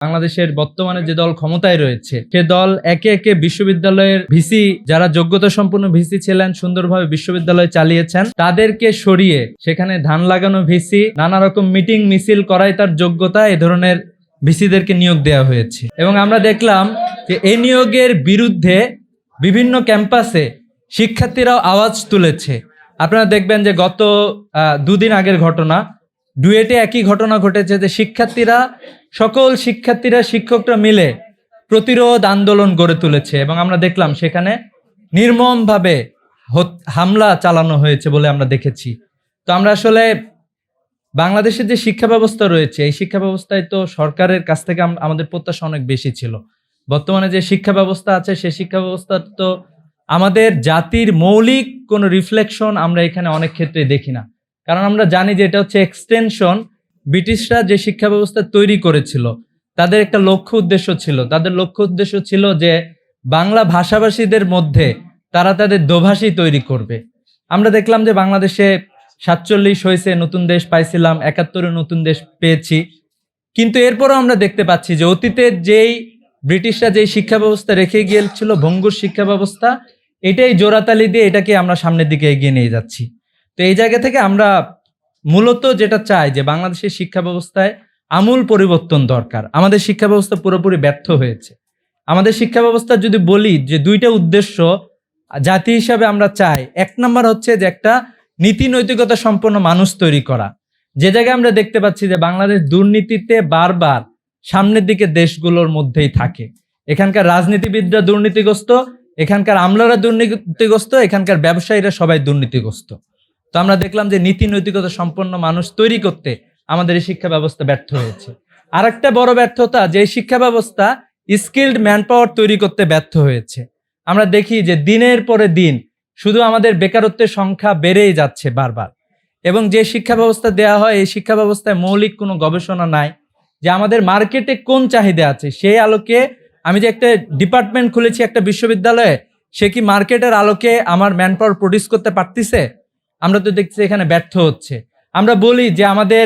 বাংলাদেশের বর্তমানে যে দল ক্ষমতায় রয়েছে সে দল একে একে বিশ্ববিদ্যালয়ের ভিসি যারা যোগ্যতা সম্পন্ন ভিসি ছিলেন সুন্দরভাবে বিশ্ববিদ্যালয় চালিয়েছেন তাদেরকে সরিয়ে সেখানে ধান লাগানো ভিসি নানা রকম মিটিং মিছিল করাই তার যোগ্যতা এ ধরনের ভিসিদেরকে নিয়োগ দেওয়া হয়েছে এবং আমরা দেখলাম যে এই নিয়োগের বিরুদ্ধে বিভিন্ন ক্যাম্পাসে শিক্ষার্থীরাও আওয়াজ তুলেছে। আপনারা দেখবেন যে গত দুদিন আগের ঘটনা ডুয়েটে একই ঘটনা ঘটেছে যে সকল শিক্ষার্থীরা শিক্ষকরা মিলে প্রতিরোধ আন্দোলন গড়ে তুলেছে এবং আমরা দেখলাম সেখানে নির্মমভাবে হামলা চালানো হয়েছে বলে আমরা দেখেছি। তো আমরা আসলে বাংলাদেশের যে শিক্ষা ব্যবস্থা রয়েছে এই শিক্ষা ব্যবস্থায় তো সরকারের কাছ থেকে আমাদের প্রত্যাশা অনেক বেশি ছিল। বর্তমানে যে শিক্ষা ব্যবস্থা আছে সেই শিক্ষা ব্যবস্থা তো আমাদের জাতির মৌলিক কোনো রিফ্লেকশন আমরা এখানে অনেক ক্ষেত্রে দেখি না, কারণ আমরা জানি যে এটা হচ্ছে এক্সটেনশন। ব্রিটিশরা যে শিক্ষা ব্যবস্থা তৈরি করেছিল তাদের একটা লক্ষ্য উদ্দেশ্য ছিল, তাদের লক্ষ্য উদ্দেশ্য ছিল যে বাংলা ভাষাভাষীদের মধ্যে তারা তাদের দোভাষী তৈরি করবে। আমরা দেখলাম যে বাংলাদেশে 47 হয়েছে, নতুন দেশ পাইছিলাম, 71 নতুন দেশ পেয়েছি, কিন্তু এরপরও আমরা দেখতে পাচ্ছি যে অতীতের যেই ব্রিটিশরা যেই শিক্ষা ব্যবস্থা রেখে গিয়েছিল ভঙ্গুর শিক্ষা ব্যবস্থা, এটাই জোড়াতালি দিয়ে এটাকে আমরা সামনের দিকে এগিয়ে নিয়ে যাচ্ছি। তো এই জায়গা থেকে আমরা মূলত যেটা চাই যে বাংলাদেশের শিক্ষা ব্যবস্থায় আমূল পরিবর্তন দরকার। আমাদের শিক্ষা ব্যবস্থা পুরোপুরি ব্যর্থ হয়েছে। আমাদের শিক্ষা ব্যবস্থা যদি বলি যে দুইটা উদ্দেশ্য জাতি হিসাবে আমরা চাই, এক নম্বর হচ্ছে যে একটা নীতি নৈতিকতা সম্পন্ন মানুষ তৈরি করা। যে জায়গায় আমরা দেখতে পাচ্ছি যে বাংলাদেশ দুর্নীতিতে বারবার সামনের দিকে দেশগুলোর মধ্যেই থাকে। এখানকার রাজনীতিবিদরা দুর্নীতিগ্রস্ত, এখানকার আমলারা দুর্নীতিগ্রস্ত, এখানকার ব্যবসায়ীরা সবাই দুর্নীতিগ্রস্ত। তো আমরা দেখলাম যে নীতি নৈতিকতা সম্পন্ন মানুষ তৈরি করতে আমাদের এই শিক্ষা ব্যবস্থা ব্যর্থ হয়েছে। আর একটা বড় ব্যর্থতা যে শিক্ষা ব্যবস্থা স্কিল্ড ম্যান পাওয়ার তৈরি করতে ব্যর্থ হয়েছে। আমরা দেখি যে দিনের পরে দিন শুধু আমাদের বেকারত্বের সংখ্যা বেড়েই যাচ্ছে বারবার, এবং যে শিক্ষা ব্যবস্থা দেয়া হয় এই শিক্ষা ব্যবস্থায় মৌলিক কোনো গবেষণা নাই যে আমাদের মার্কেটে কোন চাহিদা আছে সেই আলোকে আমি যে একটা ডিপার্টমেন্ট খুলেছি একটা বিশ্ববিদ্যালয়ে, সে কি মার্কেটের আলোকে আমার ম্যান পাওয়ার প্রডিউস করতে পারতেছে? আমরা তো দেখছি এখানে ব্যর্থ হচ্ছে। আমরা বলি যে আমাদের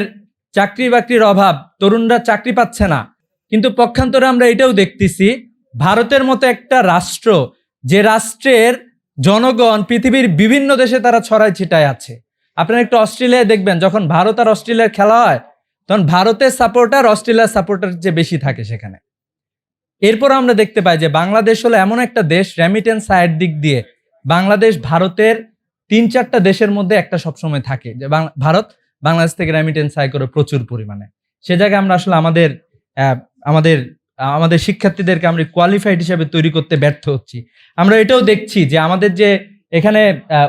চাকরি বাকরির অভাব, তরুণরা চাকরি পাচ্ছে না, কিন্তু পক্ষান্তরে আমরা এটাও দেখতেছি ভারতের মতো একটা রাষ্ট্র, যে রাষ্ট্রের জনগণ পৃথিবীর বিভিন্ন দেশে তারা ছড়ায় ছিটায় আছে। আপনারা একটু অস্ট্রেলিয়ায় দেখবেন যখন ভারত আর অস্ট্রেলিয়ার খেলা হয় তখন ভারতের সাপোর্টার অস্ট্রেলিয়ার সাপোর্টার যে বেশি থাকে সেখানে। এরপর আমরা দেখতে পাই যে বাংলাদেশ হলো এমন একটা দেশ, রেমিটেন্স আয়ের দিক দিয়ে বাংলাদেশ ভারতের 3-4টা দেশের মধ্যে একটা সবসময় থাকে, যে ভারত বাংলাদেশ থেকে রেমিটেন্স আয় করে প্রচুর পরিমাণে। সে জায়গায় আমরা আসলে আমাদের শিক্ষার্থীদেরকে আমরা কোয়ালিফাইড হিসেবে তৈরি করতে ব্যর্থ হচ্ছি। আমরা এটাও দেখছি যে আমাদের যে এখানে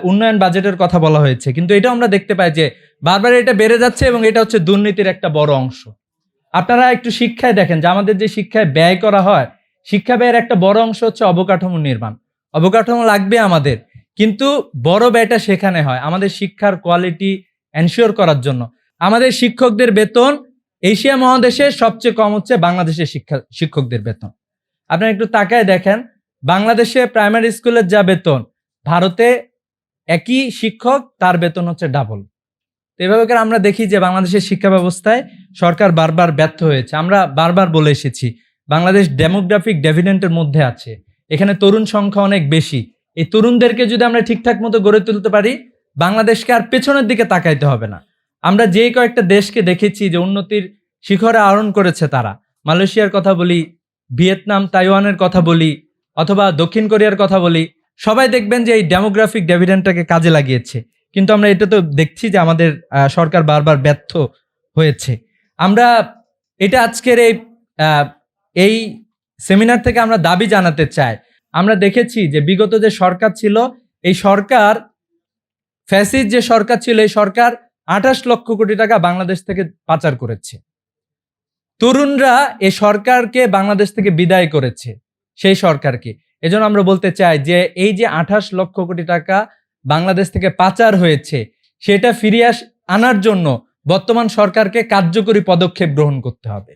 উন্নয়ন বাজেটের কথা বলা হয়েছে, কিন্তু এটাও আমরা দেখতে পাই যে বারবার এটা বেড়ে যাচ্ছে এবং এটা হচ্ছে দুর্নীতির একটা বড় অংশ। আপনারা একটু শিক্ষায় দেখেন যে আমাদের যে শিক্ষায় ব্যয় করা হয়, শিক্ষা ব্যয়ের একটা বড় অংশ হচ্ছে অবকাঠামো নির্মাণ। অবকাঠামো লাগবে আমাদের, কিন্তু বড় ব্যয়টা সেখানে হয় আমাদের শিক্ষার কোয়ালিটি এনশিওর করার জন্য। আমাদের শিক্ষকদের বেতন এশিয়া মহাদেশের সবচেয়ে কম হচ্ছে বাংলাদেশের শিক্ষকদের বেতন। আপনারা একটু তাকায় দেখেন বাংলাদেশে প্রাইমারি স্কুলের যা বেতন, ভারতে একই শিক্ষক তার বেতন হচ্ছে ডাবল। তো এভাবে করে আমরা দেখি যে বাংলাদেশের শিক্ষা ব্যবস্থায় সরকার বারবার ব্যর্থ হয়েছে। আমরা বারবার বলে এসেছি বাংলাদেশ ডেমোগ্রাফিক ডেভিডেন্টের মধ্যে আছে, এখানে তরুণ সংখ্যা অনেক বেশি। এই তরুণদেরকে যদি আমরা ঠিকঠাক মতো গড়ে তুলতে পারি বাংলাদেশকে আর পেছনের দিকে তাকাইতে হবে না। আমরা যে কয়েকটা দেশকে দেখেছি যে উন্নতির শিখরে আরোহণ করেছে, তারা মালয়েশিয়ার কথা বলি, ভিয়েতনাম তাইওয়ানের কথা বলি, অথবা দক্ষিণ কোরিয়ার কথা বলি, সবাই দেখবেন যে এই ডেমোগ্রাফিক ডেভিডেন্টটাকে কাজে লাগিয়েছে। কিন্তু আমরা এটা তো দেখছি যে আমাদের সরকার বারবার ব্যর্থ হয়েছে। আমরা এটা আজকের এই সেমিনার থেকে আমরা দাবি জানাতে চাই। আমরা দেখেছি যে বিগত যে সরকার ছিল, এই সরকার ফ্যাসিস্ট যে সরকার ছিল, এই সরকার 28 লক্ষ কোটি টাকা বাংলাদেশ থেকে পাচার করেছে। তরুণরা এই সরকারকে বাংলাদেশ থেকে বিদায় করেছে, সেই সরকারকে। এজন্য আমরা বলতে চাই যে এই যে 28 লক্ষ কোটি টাকা বাংলাদেশ থেকে পাচার হয়েছে, সেটা ফিরিয়ে আনার জন্য বর্তমান সরকারকে কার্যকরী পদক্ষেপ গ্রহণ করতে হবে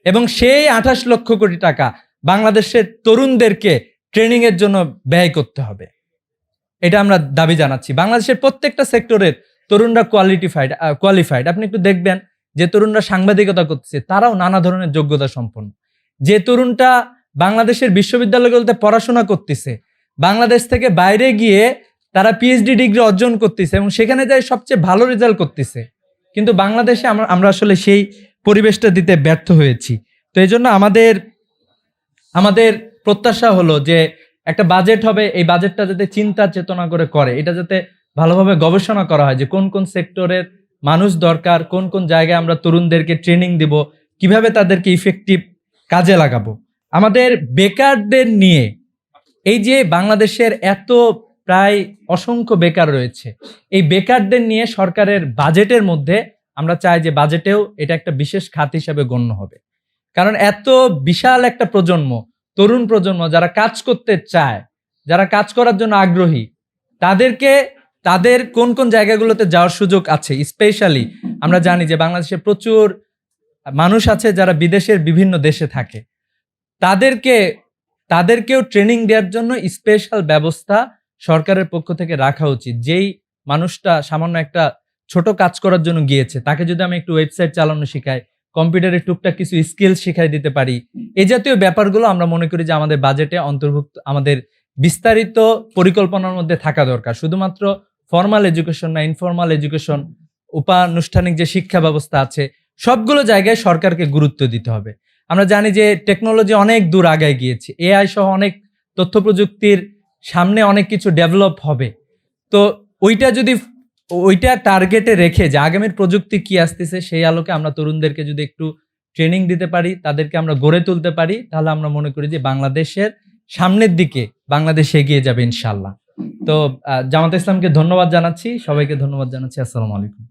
এবং সেই 28 লক্ষ কোটি টাকা বাংলাদেশের তরুণদেরকে ট্রেনিং এর জন্য ব্যয় করতে হবে। এটা আমরা দাবি জানাচ্ছি। বাংলাদেশের প্রত্যেকটা সেক্টরের তরুণরা কোয়ালিফাইড। আপনি একটু দেখবেন যে তরুণরা সাংবাদিকতা করতেছে, তারাও নানা ধরনের যোগ্যতা সম্পন্ন। যে তরুণটা বাংলাদেশের বিশ্ববিদ্যালয়গুলোতে পড়াশোনা করতেছে, বাংলাদেশ থেকে বাইরে গিয়ে তারা পিএইচডি ডিগ্রি অর্জন করতেছে এবং সেখানে যাই সবচেয়ে ভালো রেজাল্ট করতেছে, কিন্তু বাংলাদেশে আমরা আসলে সেই পরিবেশটা দিতে ব্যর্থ হয়েছি। তো এই জন্য আমাদের প্রত্যাশা হলো যে একটা বাজেট হবে, এই বাজেটটা যাতে চিন্তা চেতনা করে, এটা যাতে ভালোভাবে গবেষণা করা হয় যে কোন কোন সেক্টরের মানুষ দরকার, কোন কোন জায়গায় আমরা তরুণদেরকে ট্রেনিং দিব, কিভাবে তাদেরকে ইফেক্টিভ কাজে লাগাবো। আমাদের বেকারদের নিয়ে, এই যে বাংলাদেশের এত প্রায় অসংখ্য বেকার রয়েছে, এই বেকারদের নিয়ে সরকারের বাজেটের মধ্যে আমরা চাই যে বাজেটেও এটা একটা বিশেষ খাত হিসাবে গণ্য হবে। কারণ এত বিশাল একটা প্রজন্ম, তরুণ প্রজন্ম যারা কাজ করতে চায়, যারা কাজ করার জন্য আগ্রহী, তাদের কোন কোন জায়গাগুলোতে যাওয়ার সুযোগ আছে। স্পেশালি আমরা জানি যে বাংলাদেশে প্রচুর মানুষ আছে যারা বিদেশের বিভিন্ন দেশে থাকে, তাদেরকেও ট্রেনিং দেওয়ার জন্য স্পেশাল ব্যবস্থা সরকারের পক্ষ থেকে রাখা উচিত। যেই মানুষটা সামান্য একটা ছোট কাজ করার জন্য গিয়েছে, তাকে যদি আমি একটু ওয়েবসাইট চালানো শিখাই, কম্পিউটারের টুকটাক কিছু স্কিল শিখাই দিতে পারি, এই জাতীয় ব্যাপারগুলো আমরা মনে করি যে আমাদের বাজেটে অন্তর্ভুক্ত, আমাদের বিস্তারিত পরিকল্পনার মধ্যে থাকা দরকার। শুধুমাত্র ফর্মাল এডুকেশন না, ইনফর্মাল এডুকেশন, উপানুষ্ঠানিক যে শিক্ষা ব্যবস্থা আছে, সবগুলো জায়গায় সরকারকে গুরুত্ব দিতে হবে। আমরা জানি যে টেকনোলজি অনেক দূর আগায় গিয়েছে, এআই সহ অনেক তথ্য প্রযুক্তির সামনে অনেক কিছু ডেভেলপ হবে। তো ওইটা টার্গেটে রেখে যে আগামীর প্রযুক্তি কি আসতেছে, সেই আলোকে আমরা তরুণদেরকে যদি একটু ট্রেনিং দিতে পারি, তাদেরকে আমরা গড়ে তুলতে পারি, তাহলে আমরা মনে করি যে বাংলাদেশের সামনের দিকে বাংলাদেশ এগিয়ে যাবে ইনশাল্লাহ। তো জামাত ইসলামকে ধন্যবাদ জানাচ্ছি, সবাইকে ধন্যবাদ জানাচ্ছি। আসসালামু আলাইকুম।